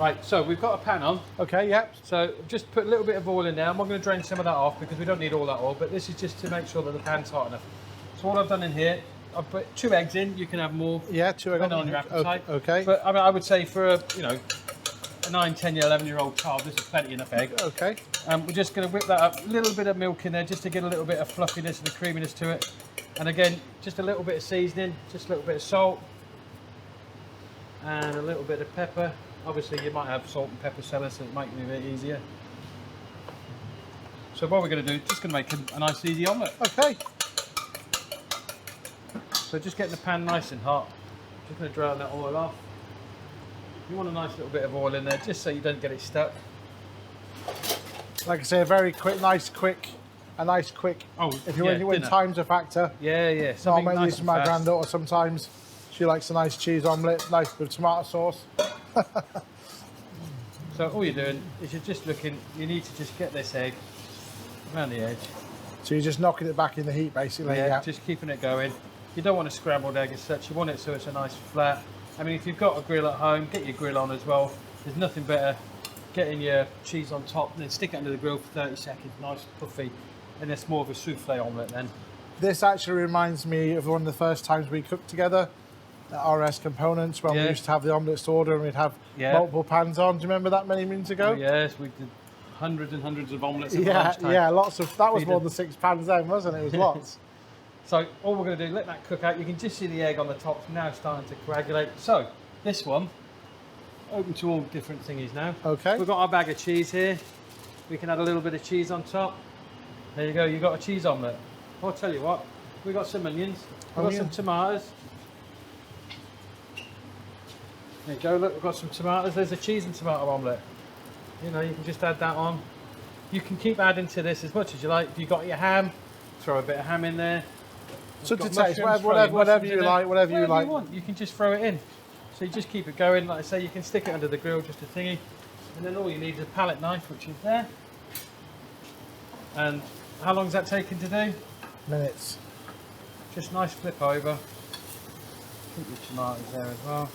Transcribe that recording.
Right, so we've got a pan on. Okay, yep. So just put a little bit of oil in there. I'm not going to drain some of that off because we don't need all that oil, but this is just to make sure that the pan's hot enough. So what I've done in here, I've put 2 eggs in. You can have more. Yeah, 2 eggs. Depending on your appetite. Okay. But I mean, I would say for a, you know, a 9, 10, 11-year-old child, this is plenty enough egg. Okay. We're just going to whip that up. A little bit of milk in there just to get a little bit of fluffiness and the creaminess to it. And again, just a little bit of seasoning, just a little bit of salt. And a little bit of pepper. Obviously, you might have salt and pepper cellar, so it might be a bit easier. So what we're going to do, just going to make a nice easy omelette. Okay. So just getting the pan nice and hot. Just going to drain that oil off. You want a nice little bit of oil in there, just so you don't get it stuck. Like I say, a very quick, nice quick. Oh, if you when time's a factor. Yeah, yeah. So I'll make these for my granddaughter sometimes. She likes a nice cheese omelette, nice with tomato sauce. So all you're doing is you're just looking, you need to just get this egg around the edge. So you're just knocking it back in the heat basically? Yeah, just keeping it going. You don't want a scrambled egg as such, you want it so it's a nice flat. I mean, if you've got a grill at home, get your grill on as well. There's nothing better getting your cheese on top and then stick it under the grill for 30 seconds, nice puffy. And it's more of a souffle omelette then. This actually reminds me of one of the first times we cooked together at RS Components when we used to have the omelettes to order and we'd have multiple pans on. Do you remember that many moons ago? Oh, yes, we did hundreds and hundreds of omelettes at lunchtime. Yeah, lots of, that was more than 6 pans then, wasn't it? It was lots. So all we're going to do, let that cook out. You can just see the egg on the top now starting to coagulate. So this one, open to all different thingies now. Okay. We've got our bag of cheese here. We can add a little bit of cheese on top. There you go, you got a cheese omelette. I'll tell you what, we've got some onions, we've got some tomatoes. There you go, look, we've got some tomatoes. There's a cheese and tomato omelette. You know, you can just add that on. You can keep adding to this as much as you like. If you've got your ham, throw a bit of ham in there. So to taste, whatever you like, whatever you like. You can just throw it in. So you just keep it going. Like I say, you can stick it under the grill, just a thingy. And then all you need is a palette knife, which is there. And how long is that taking to do? Minutes. Just nice flip over. Keep your tomatoes there as well.